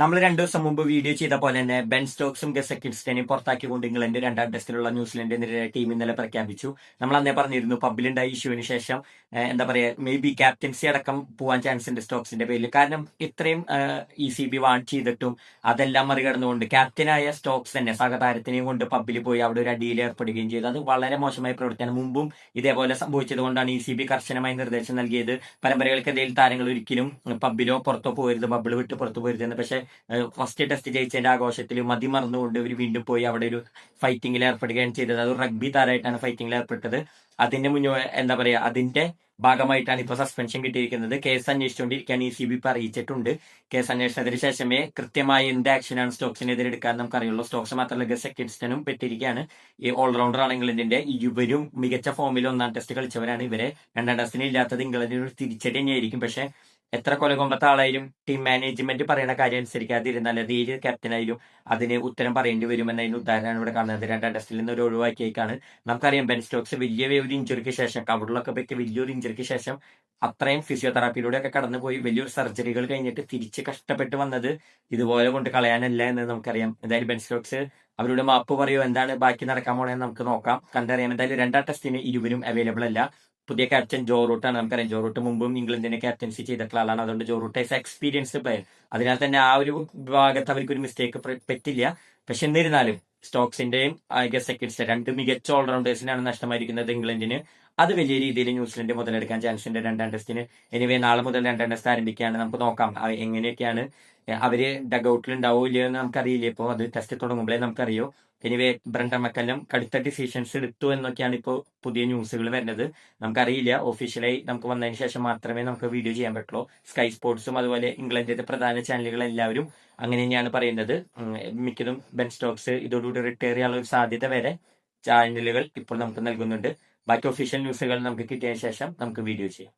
നമ്മൾ 2 ദിവസം മുമ്പ് വീഡിയോ ചെയ്ത പോലെ തന്നെ ബെൻ സ്റ്റോക്സും ഗസക്കിൻസ്റ്റനെയും പുറത്താക്കിക്കൊണ്ട് ഇംഗ്ലണ്ട് 2ാം ടെസ്റ്റിലുള്ള ന്യൂസിലൻഡിനെതിരെ ടീം ഇന്നലെ പ്രഖ്യാപിച്ചു. നമ്മൾ അന്നേ പറഞ്ഞിരുന്നു പബ്ബിലുണ്ടായ ഇഷ്യൂവിന് ശേഷം എന്താ പറയാ മേ ബി ക്യാപ്റ്റൻസി അടക്കം പോവാൻ ചാൻസ് ഉണ്ട് സ്റ്റോക്സിന്റെ പേരിൽ. കാരണം ഇത്രയും ECB വാൺ ചെയ്തിട്ടും അതെല്ലാം മറികടന്നുകൊണ്ട് ക്യാപ്റ്റനായ സ്റ്റോക്സ് തന്നെ സഹതാരത്തിനെയും കൊണ്ട് പബ്ബിൽ പോയി അവിടെ ഒരു അടിയിൽ ഏർപ്പെടുകയും ചെയ്തു. അത് വളരെ മോശമായ പ്രവൃത്തിയാണ്. മുമ്പും ഇതേപോലെ സംഭവിച്ചത് കൊണ്ടാണ് ECB കർശനമായ നിർദ്ദേശം നൽകിയത്. പരമ്പരകൾക്കിടയിൽ താരങ്ങൾ ഒരിക്കലും പബ്ബിലോ പുറത്തോ പോകരുത്, ബബിൾ വിട്ട് പുറത്തു പോകരുതെന്ന്. പക്ഷേ ഫസ്റ്റ് ടെസ്റ്റ് ജയിച്ചതിന്റെ ആഘോഷത്തിൽ മതിമറന്നുകൊണ്ട് ഇവർ വീണ്ടും പോയി അവിടെ ഒരു ഫൈറ്റിംഗിൽ ഏർപ്പെടുകയാണ് ചെയ്തത്. അത് റഗ്ബി താരമായിട്ടാണ് ഫൈറ്റിംഗിൽ ഏർപ്പെട്ടത്. അതിന്റെ മുന്നേ എന്താ പറയാ അതിന്റെ ഭാഗമായിട്ടാണ് ഇപ്പോൾ സസ്പെൻഷൻ കിട്ടിയിരിക്കുന്നത്. കേസ് അന്വേഷിച്ചുകൊണ്ടിരിക്കുകയാണ്. ECB ഇപ്പൊ അറിയിച്ചിട്ടുണ്ട്. കേസ് അന്വേഷണത്തിന് ശേഷമേ കൃത്യമായി എന്ത് ആക്ഷനാണ് സ്റ്റോക്സിനെതിരെ എടുക്കാൻ നമുക്കറിയുള്ളൂ. സ്റ്റോക്സ് മാത്രമല്ല ഗസക്കിൻസ്റ്റനും പെട്ടിരിക്കുകയാണ്. ഈ ഓൾറൗണ്ടർ ആണ് ഇംഗ്ലണ്ടിന്റെ. ഇവരും മികച്ച ഫോമിൽ 1ാം ടെസ്റ്റ് കളിച്ചവരാണ്. ഇവരെ 2ാം ടെസ്റ്റിന് ഇല്ലാത്തത് ഇംഗ്ലണ്ടിന് ഒരു തിരിച്ചടി തന്നെയായിരിക്കും. പക്ഷെ എത്ര കൊലകൊമ്പത്തെ ആളായാലും ടീം മാനേജ്മെന്റ് പറയുന്ന കാര്യം അനുസരിക്കാതിരുന്നാൽ അത് ഏത് ക്യാപ്റ്റനായാലും അതിന് ഉത്തരം പറയേണ്ടി വരുമെന്നതിന് ഉദാഹരണമാണ് ഇവിടെ കാണുന്നത്. 2ാം ടെസ്റ്റിൽ നിന്ന് ഒരു ഒഴിവാക്കിയേക്കാണ്. നമുക്കറിയാം ബെൻ സ്റ്റോക്സ് വലിയ ഒരു ഇഞ്ചുറിക്ക് ശേഷം കവിളിലൊക്കെ പറ്റിയ വലിയൊരു ഇഞ്ചുറിക്ക് ശേഷം അത്രയും ഫിസിയോതെറാപ്പിയിലൂടെ ഒക്കെ കടന്നുപോയി വലിയൊരു സർജറികൾ കഴിഞ്ഞിട്ട് തിരിച്ച് കഷ്ടപ്പെട്ട് വന്നത് ഇതുപോലെ കൊണ്ട് കളയാനല്ല എന്ന് നമുക്കറിയാം. എന്തായാലും ബെൻ സ്റ്റോക്സ് അവരുടെ മാപ്പ് പറയോ, എന്താണ് ബാക്കി നടക്കാൻ പോണെന്ന് നമുക്ക് നോക്കാം, കണ്ടറിയാം. എന്തായാലും 2ാം ടെസ്റ്റിന് ഇരുവരും അവൈലബിൾ അല്ല. പുതിയ ക്യാപ്റ്റൻ ജോ റൂട്ടാണ്. നമുക്കറിയാം ജോ റൂട്ട് മുമ്പും ഇംഗ്ലണ്ടിനെ ക്യാപ്റ്റൻസി ചെയ്തിട്ടുള്ള ആളാണ്. അതുകൊണ്ട് Joe Root is experienced player. അതിനാൽ തന്നെ ആ ഒരു ഭാഗത്ത് അവർക്ക് ഒരു മിസ്റ്റേക്ക് പറ്റില്ല. പക്ഷെ എന്നിരുന്നാലും സ്റ്റോക്സിന്റെയും ഗസക്കിൻസ്റ്റൻ 2 മികച്ച ഓൾറൗണ്ടേഴ്സിനാണ് നഷ്ടമായിരിക്കുന്നത് ഇംഗ്ലണ്ടിന്. അത് വലിയ രീതിയിൽ ന്യൂസിലൻഡ് മുതലെടുക്കാൻ ചാൻസ് ഉണ്ട് 2ാം ടെസ്റ്റിന്. എനിവേ നാളെ മുതൽ 2ാം ടെസ്റ്റ് ആരംഭിക്കുകയാണ്. നമുക്ക് നോക്കാം എങ്ങനെയൊക്കെയാണ് അവര് ഡഗൌട്ടിൽ ഉണ്ടാവോ ഇല്ലയോ എന്ന് നമുക്കറിയില്ല. ഇപ്പോൾ അത് ടെസ്റ്റ് തുടങ്ങുമ്പോഴേ നമുക്കറിയോ. എനിവേ ബ്രണ്ടൻ മക്കല്ലം കടുത്ത ഡിസിഷൻസ് എടുത്തു എന്നൊക്കെയാണ് ഇപ്പോൾ പുതിയ ന്യൂസുകൾ വരുന്നത്. നമുക്കറിയില്ല. ഒഫീഷ്യലായി നമുക്ക് വന്നതിന് ശേഷം മാത്രമേ നമുക്ക് വീഡിയോ ചെയ്യാൻ പറ്റുള്ളൂ. സ്കൈ സ്പോർട്സും അതുപോലെ ഇംഗ്ലണ്ടിന്റെ പ്രധാന ചാനലുകൾ എല്ലാവരും അങ്ങനെ തന്നെയാണ് പറയുന്നത്. മിക്കതും ബെൻ സ്റ്റോക്സ് ഇതോടുകൂടി റിട്ടയർ ചെയ്യാനുള്ള ഒരു സാധ്യത വരെ ചാനലുകൾ ഇപ്പോൾ നമുക്ക് നൽകുന്നുണ്ട്. ബാക്കി ഒഫീഷ്യൽ ന്യൂസുകൾ നമുക്ക് കിട്ടിയതിനു ശേഷം നമുക്ക് വീഡിയോ ചെയ്യാം.